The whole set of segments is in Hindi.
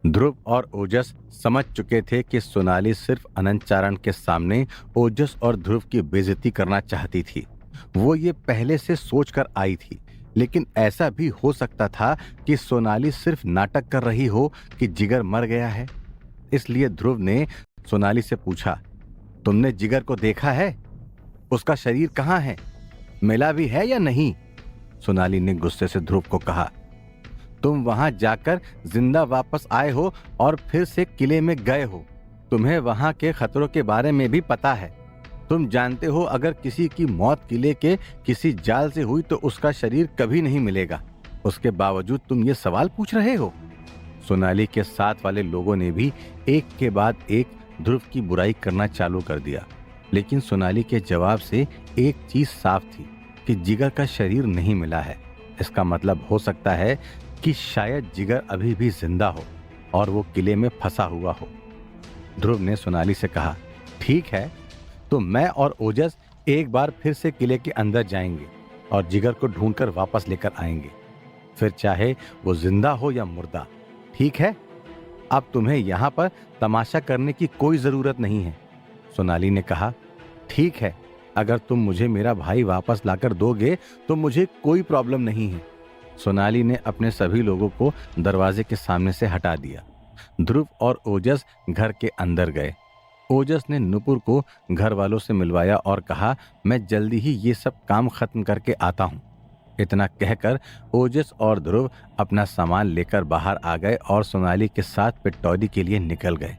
ध्रुव और ओजस समझ चुके थे कि सोनाली सिर्फ अनंत चारण के सामने ओजस और ध्रुव की बेइज्जती करना चाहती थी। वो ये पहले से सोच कर आई थी, लेकिन ऐसा भी हो सकता था कि सोनाली सिर्फ नाटक कर रही हो कि जिगर मर गया है। इसलिए ध्रुव ने सोनाली से पूछा, तुमने जिगर को देखा है? उसका शरीर कहाँ है? मिला भी है या नहीं? सोनाली ने गुस्से से ध्रुव को कहा, तुम वहां जाकर जिंदा वापस आए हो और फिर से किले में गए हो। तुम्हें वहां के खतरों के बारे में भी पता है। तुम जानते हो अगर किसी की मौत किले के किसी जाल से हुई तो उसका शरीर कभी नहीं मिलेगा। उसके बावजूद तुम ये सवाल पूछ रहे हो। सोनाली के साथ वाले लोगों ने भी एक के बाद एक ध्रुव की बुराई करना चालू कर दिया, लेकिन सोनाली के जवाब से एक चीज साफ थी कि जिगर का शरीर नहीं मिला है। इसका मतलब हो सकता है कि शायद जिगर अभी भी जिंदा हो और वो किले में फंसा हुआ हो। ध्रुव ने सोनाली से कहा, ठीक है, तो मैं और ओजस एक बार फिर से किले के अंदर जाएंगे और जिगर को ढूंढकर वापस लेकर आएंगे, फिर चाहे वो जिंदा हो या मुर्दा। ठीक है? अब तुम्हें यहाँ पर तमाशा करने की कोई जरूरत नहीं है। सोनाली ने कहा, ठीक है, अगर तुम मुझे मेरा भाई वापस लाकर दोगे तो मुझे कोई प्रॉब्लम नहीं है। सोनाली ने अपने सभी लोगों को दरवाजे के सामने से हटा दिया। ध्रुव और ओजस घर के अंदर गए। ओजस ने नुपुर को घर वालों से मिलवाया और कहा, मैं जल्दी ही ये सब काम खत्म करके आता हूँ। इतना कहकर ओजस और ध्रुव अपना सामान लेकर बाहर आ गए और सोनाली के साथ पिटौदी के लिए निकल गए।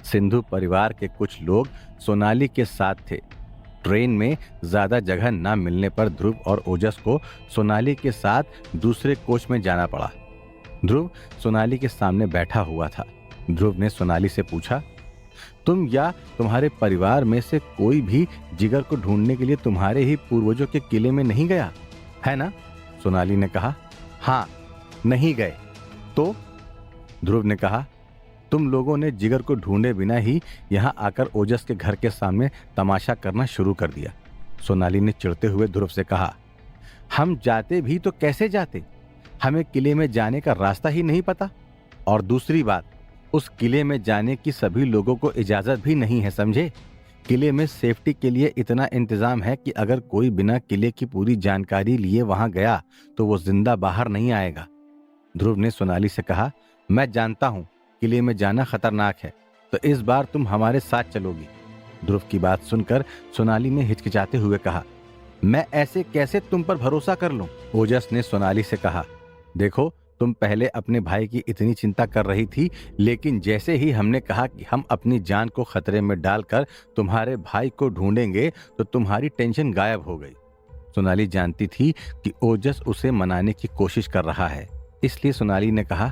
सिंधु परिवार के कुछ लोग सोनाली के साथ थे। ट्रेन में ज्यादा जगह न मिलने पर ध्रुव और ओजस को सोनाली के साथ दूसरे कोच में जाना पड़ा। ध्रुव सोनाली के सामने बैठा हुआ था। ध्रुव ने सोनाली से पूछा, तुम या तुम्हारे परिवार में से कोई भी जिगर को ढूंढने के लिए तुम्हारे ही पूर्वजों के किले में नहीं गया है ना? सोनाली ने कहा, हाँ, नहीं गए। तो? ध्रुव ने कहा, तुम लोगों ने जिगर को ढूंढे बिना ही यहां आकर ओजस के घर के सामने तमाशा करना शुरू कर दिया। सोनाली ने चिढ़ते हुए ध्रुव से कहा, हम जाते भी तो कैसे जाते? हमें किले में जाने का रास्ता ही नहीं पता। और दूसरी बात, उस किले में जाने की सभी लोगों को इजाजत भी नहीं है, समझे? किले में सेफ्टी के लिए इतना इंतजाम है कि अगर कोई बिना किले की पूरी जानकारी लिए वहां गया तो वो जिंदा बाहर नहीं आएगा। ध्रुव ने सोनाली से कहा, मैं जानता हूं किले में जाना खतरनाक है, तो इस बार तुम हमारे साथ चलोगी। ध्रुव की बात सुनकर सोनाली ने हिचकिचाते हुए कहा, मैं ऐसे कैसे तुम पर भरोसा कर लूं? ओजस ने सोनाली से कहा, देखो, तुम पहले अपने भाई की इतनी चिंता कर रही थी, लेकिन जैसे ही हमने कहा कि हम अपनी जान को खतरे में डालकर तुम्हारे भाई को ढूंढेंगे तो तुम्हारी टेंशन गायब हो गई। सोनाली जानती थी कि ओजस उसे मनाने की कोशिश कर रहा है, इसलिए सोनाली ने कहा,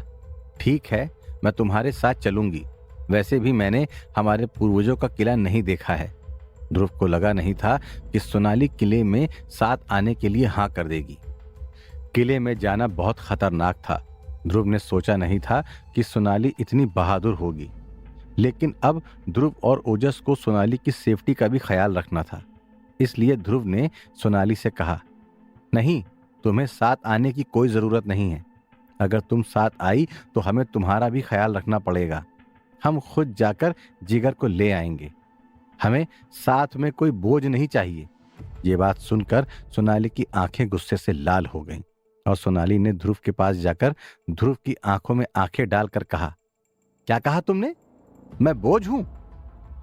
ठीक है, मैं तुम्हारे साथ चलूंगी। वैसे भी मैंने हमारे पूर्वजों का किला नहीं देखा है। ध्रुव को लगा नहीं था कि सोनाली किले में साथ आने के लिए हाँ कर देगी। किले में जाना बहुत खतरनाक था। ध्रुव ने सोचा नहीं था कि सोनाली इतनी बहादुर होगी, लेकिन अब ध्रुव और ओजस को सोनाली की सेफ्टी का भी ख्याल रखना था। इसलिए ध्रुव ने सोनाली से कहा, नहीं, तुम्हें साथ आने की कोई जरूरत नहीं है। अगर तुम साथ आई तो हमें तुम्हारा भी ख्याल रखना पड़ेगा। हम खुद जाकर जिगर को ले आएंगे। हमें साथ में कोई बोझ नहीं चाहिए। ये बात सुनकर सोनाली की आंखें गुस्से से लाल हो गईं और सोनाली ने ध्रुव के पास जाकर ध्रुव की आंखों में आंखें डालकर कहा, क्या कहा तुमने? मैं बोझ हूं?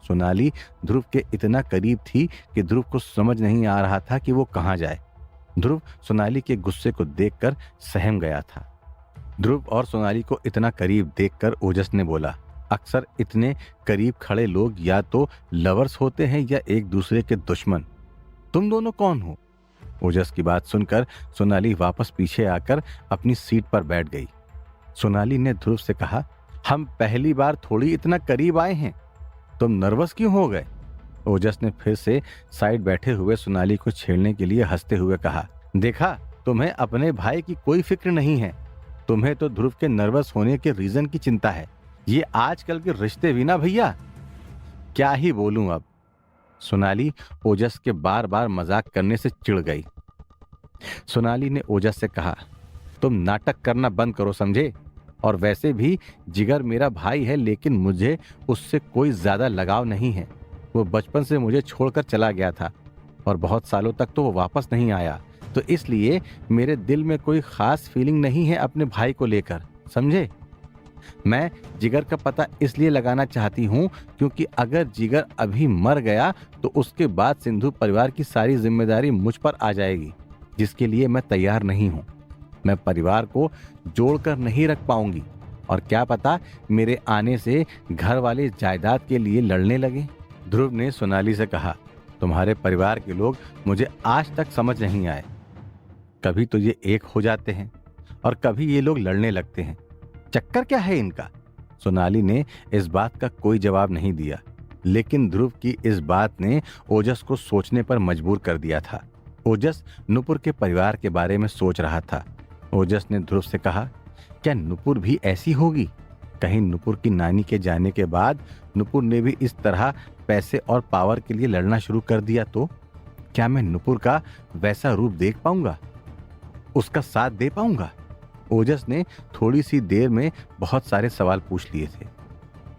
सोनाली ध्रुव के इतना करीब थी कि ध्रुव को समझ नहीं आ रहा था कि वो कहां जाए। ध्रुव सोनाली के गुस्से को देखकर सहम गया था। ध्रुव और सोनाली को इतना करीब देखकर ओजस ने बोला, अक्सर इतने करीब खड़े लोग या तो लवर्स होते हैं या एक दूसरे के दुश्मन। तुम दोनों कौन हो? ओजस की बात सुनकर सोनाली वापस पीछे आकर अपनी सीट पर बैठ गई। सोनाली ने ध्रुव से कहा, हम पहली बार थोड़ी इतना करीब आए हैं, तुम नर्वस क्यों हो गए? ओजस ने फिर से साइड बैठे हुए सोनाली को छेड़ने के लिए हंसते हुए कहा, देखा, तुम्हें अपने भाई की कोई फिक्र नहीं है। तुम्हें तो ध्रुव के नर्वस होने के रीजन की चिंता है। ये आजकल के रिश्ते भी ना भैया। क्या ही बोलूं अब। सोनाली ओजस के बार बार मजाक करने से चिढ़ गई। सोनाली ने ओजस से कहा, तुम नाटक करना बंद करो, समझे? और वैसे भी जिगर मेरा भाई है, लेकिन मुझे उससे कोई ज्यादा लगाव नहीं है। वो बचपन से मुझे छोड़कर चला गया था और बहुत सालों तक तो वो वापस नहीं आया। तो इसलिए मेरे दिल में कोई खास फीलिंग नहीं है अपने भाई को लेकर, समझे? मैं जिगर का पता इसलिए लगाना चाहती हूँ क्योंकि अगर जिगर अभी मर गया तो उसके बाद सिंधु परिवार की सारी जिम्मेदारी मुझ पर आ जाएगी, जिसके लिए मैं तैयार नहीं हूँ। मैं परिवार को जोड़कर नहीं रख पाऊंगी और क्या पता मेरे आने से घर वाले जायदाद के लिए लड़ने लगे। ध्रुव ने सोनाली से कहा, तुम्हारे परिवार के लोग मुझे आज तक समझ नहीं आए। कभी तो ये एक हो जाते हैं और कभी ये लोग लड़ने लगते हैं। चक्कर क्या है इनका? सोनाली ने इस बात का कोई जवाब नहीं दिया, लेकिन ध्रुव की इस बात ने ओजस को सोचने पर मजबूर कर दिया था। ओजस नुपुर के परिवार के बारे में सोच रहा था। ओजस ने ध्रुव से कहा, क्या नुपुर भी ऐसी होगी? कहीं नुपुर की नानी के जाने के बाद नुपुर ने भी इस तरह पैसे और पावर के लिए लड़ना शुरू कर दिया तो क्या मैं नुपुर का वैसा रूप देख पाऊंगा, उसका साथ दे पाऊंगा? ओजस ने थोड़ी सी देर में बहुत सारे सवाल पूछ लिए थे।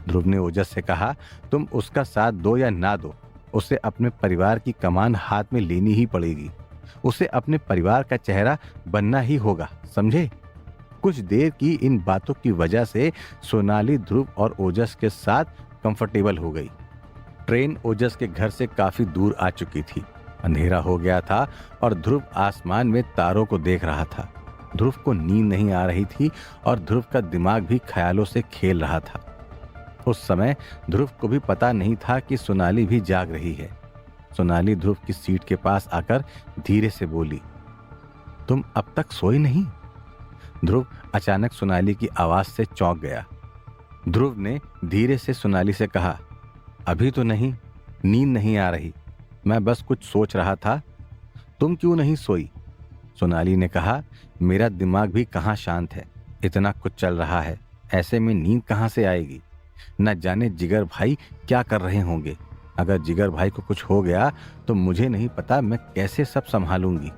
ध्रुव ने ओजस से कहा, तुम उसका साथ दो या ना दो, उसे अपने परिवार की कमान हाथ में लेनी ही पड़ेगी। उसे अपने परिवार का चेहरा बनना ही होगा, समझे? कुछ देर की इन बातों की वजह से सोनाली ध्रुव और ओजस के साथ कंफर्टेबल हो गई। ट्रेन ओजस के घर से काफी दूर आ चुकी थी। अंधेरा हो गया था और ध्रुव आसमान में तारों को देख रहा था। ध्रुव को नींद नहीं आ रही थी और ध्रुव का दिमाग भी ख्यालों से खेल रहा था। उस समय ध्रुव को भी पता नहीं था कि सोनाली भी जाग रही है। सोनाली ध्रुव की सीट के पास आकर धीरे से बोली, तुम अब तक सोए नहीं? ध्रुव अचानक सोनाली की आवाज से चौंक गया। ध्रुव ने धीरे से सोनाली से कहा, अभी तो नहीं, नींद नहीं आ रही, मैं बस कुछ सोच रहा था। तुम क्यों नहीं सोई? सोनाली ने कहा, मेरा दिमाग भी कहाँ शांत है, इतना कुछ चल रहा है, ऐसे में नींद कहाँ से आएगी? न जाने जिगर भाई क्या कर रहे होंगे। अगर जिगर भाई को कुछ हो गया तो मुझे नहीं पता मैं कैसे सब संभालूंगी।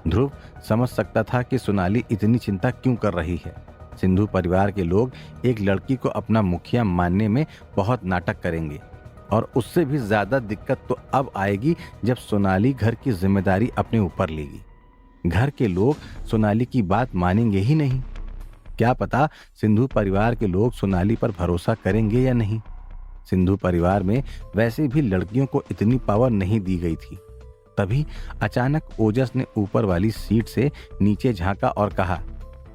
ध्रुव समझ सकता था कि सोनाली इतनी चिंता क्यों कर रही है। सिंधु परिवार के लोग एक लड़की को अपना मुखिया मानने में बहुत नाटक करेंगे और उससे भी ज्यादा दिक्कत तो अब आएगी जब सोनाली घर की जिम्मेदारी अपने ऊपर लेगी। घर के लोग सोनाली की बात मानेंगे ही नहीं। क्या पता सिंधु परिवार के लोग सोनाली पर भरोसा करेंगे या नहीं। सिंधु परिवार में वैसे भी लड़कियों को इतनी पावर नहीं दी गई थी। तभी अचानक ओजस ने ऊपर वाली सीट से नीचे झांका और कहा,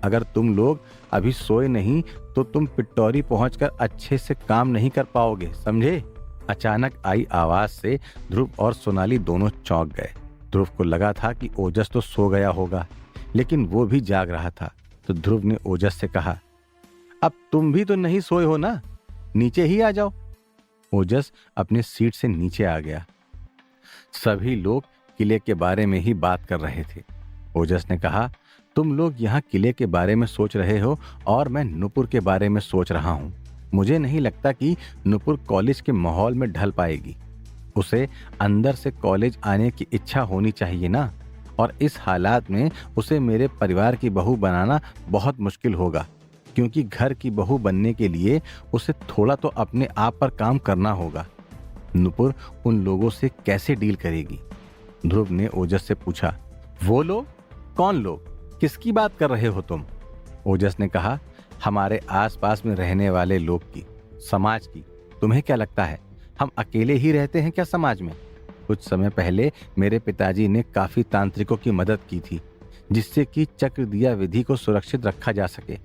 अगर तुम लोग अभी सोए नहीं तो तुम पिट्टौरी पहुंचकर अच्छे से काम नहीं कर पाओगे, समझे? अचानक आई आवाज से ध्रुव और सोनाली दोनों चौंक गए। ध्रुव को लगा था कि ओजस तो सो गया होगा, लेकिन वो भी जाग रहा था। तो ध्रुव ने ओजस से कहा, अब तुम भी तो नहीं सोए हो ना, नीचे ही आ जाओ। ओजस अपने सीट से नीचे आ गया। सभी लोग किले के बारे में ही बात कर रहे थे। ओजस ने कहा, तुम लोग यहाँ किले के बारे में सोच रहे हो और मैं नुपुर के बारे में सोच रहा हूँ। मुझे नहीं लगता कि नुपुर कॉलेज के माहौल में ढल पाएगी। उसे अंदर से कॉलेज आने की इच्छा होनी चाहिए ना, और इस हालात में उसे मेरे परिवार की बहू बनाना बहुत मुश्किल होगा, क्योंकि घर की बहू बनने के लिए उसे थोड़ा तो अपने आप पर काम करना होगा। नुपुर उन लोगों से कैसे डील करेगी? ध्रुव ने ओजस से पूछा, वो लोग? कौन लोग? किसकी बात कर रहे हो तुम? ओजस ने कहा, हमारे आसपास में रहने वाले लोग की, समाज की। तुम्हें क्या लगता है हम अकेले ही रहते हैं क्या समाज में? कुछ समय पहले मेरे पिताजी ने काफी तांत्रिकों की मदद की थी, जिससे कि चक्र दिया विधि को सुरक्षित रखा जा सके।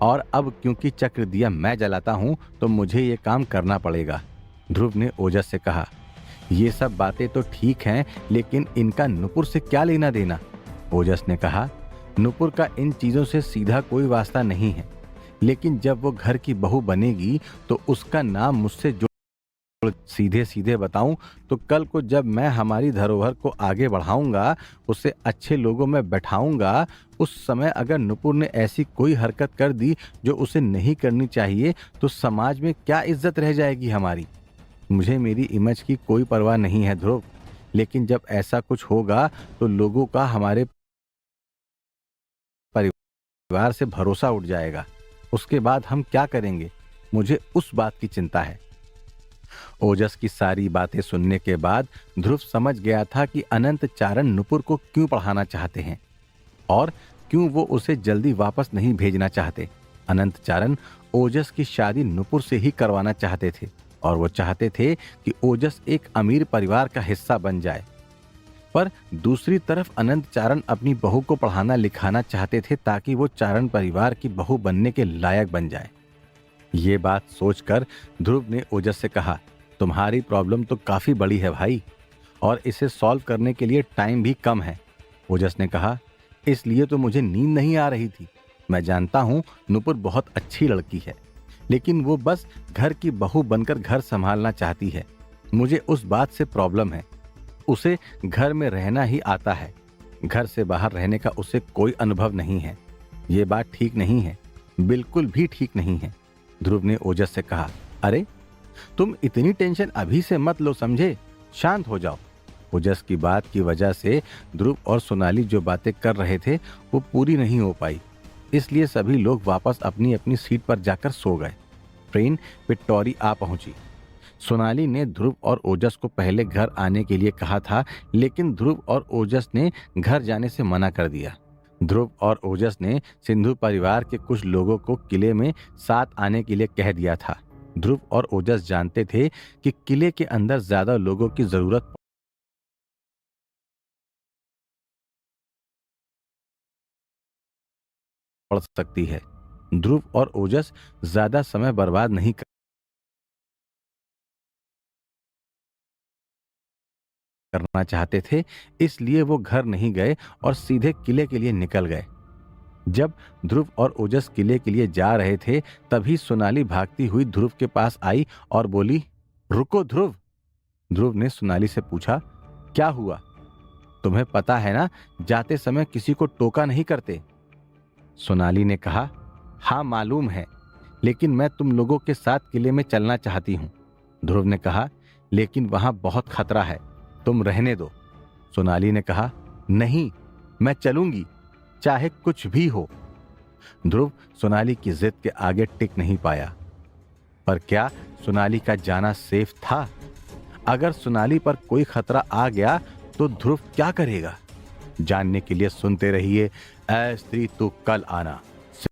और अब क्योंकि चक्र दिया मैं जलाता हूं तो मुझे ये काम करना पड़ेगा। ध्रुव ने ओजस से कहा, ये सब बातें तो ठीक हैं, लेकिन इनका नुपुर से क्या लेना देना? ओजस ने कहा, नुपुर का इन चीजों से सीधा कोई वास्ता नहीं है, लेकिन जब वो घर की बहू बनेगी तो उसका नाम मुझसे जुड़। सीधे सीधे बताऊं तो कल को जब मैं हमारी धरोहर को आगे बढ़ाऊंगा, उसे अच्छे लोगों में बैठाऊंगा, उस समय अगर नुपुर ने ऐसी कोई हरकत कर दी जो उसे नहीं करनी चाहिए तो समाज में क्या इज्जत रह जाएगी हमारी? मुझे मेरी इमेज की कोई परवाह नहीं है ध्रुव, लेकिन जब ऐसा कुछ होगा तो लोगों का हमारे परिवार से भरोसा उठ जाएगा। उसके बाद हम क्या करेंगे, मुझे उस बात की चिंता है। ओजस की सारी बातें सुनने के बाद ध्रुव समझ गया था कि अनंत चारण नुपुर को क्यों पढ़ाना चाहते हैं और क्यों वो उसे जल्दी वापस नहीं भेजना चाहते। अनंत चारण ओजस की शादी नुपुर से ही करवाना चाहते थे और वो चाहते थे कि ओजस एक अमीर परिवार का हिस्सा बन जाए। पर दूसरी तरफ अनंत चारण अपनी बहू को पढ़ाना लिखाना चाहते थे ताकि वो चारण परिवार की बहू बनने के लायक बन जाए। ये बात सोचकर ध्रुव ने ओजस से कहा, तुम्हारी प्रॉब्लम तो काफी बड़ी है भाई, और इसे सॉल्व करने के लिए टाइम भी कम है। ओजस ने कहा, इसलिए तो मुझे नींद नहीं आ रही थी। मैं जानता हूं नुपुर बहुत अच्छी लड़की है, लेकिन वो बस घर की बहू बनकर घर संभालना चाहती है। मुझे उस बात से प्रॉब्लम है। उसे घर में रहना ही आता है, घर से बाहर रहने का उसे कोई अनुभव नहीं है। ये बात ठीक नहीं है, बिल्कुल भी ठीक नहीं है। ध्रुव ने ओजस से कहा, अरे तुम इतनी टेंशन अभी से मत लो, समझे, शांत हो जाओ। ओजस की बात की वजह से ध्रुव और सोनाली जो बातें कर रहे थे वो पूरी नहीं हो पाई, इसलिए सभी लोग वापस अपनी अपनी सीट पर जाकर सो गए। ट्रेन पिट्टौरी आ पहुंची। सोनाली ने ध्रुव और ओजस को पहले घर आने के लिए कहा था, लेकिन ध्रुव और ओजस ने घर जाने से मना कर दिया। ध्रुव और ओजस ने सिंधु परिवार के कुछ लोगों को किले में साथ आने के लिए कह दिया था। ध्रुव और ओजस जानते थे कि किले के अंदर ज्यादा लोगों की जरूरत पड़ सकती है। ध्रुव और ओजस ज्यादा समय बर्बाद नहीं करना चाहते थे, इसलिए वो घर नहीं गए और सीधे किले के लिए निकल गए। जब ध्रुव और ओजस किले के लिए जा रहे थे, तभी सोनाली भागती हुई ध्रुव के पास आई और बोली, रुको ध्रुव। ध्रुव ने सोनाली से पूछा, क्या हुआ? तुम्हें पता है ना, जाते समय किसी को टोका नहीं करते। सोनाली ने कहा, हाँ मालूम है, लेकिन मैं तुम लोगों के साथ किले में चलना चाहती हूँ। ध्रुव ने कहा, लेकिन वहां बहुत खतरा है, तुम रहने दो। सोनाली ने कहा, नहीं, मैं चलूंगी, चाहे कुछ भी हो। ध्रुव सोनाली की जिद के आगे टिक नहीं पाया। पर क्या सोनाली का जाना सेफ था? अगर सोनाली पर कोई खतरा आ गया तो ध्रुव क्या करेगा? जानने के लिए सुनते रहिए ऐ स्त्री तू कल आना।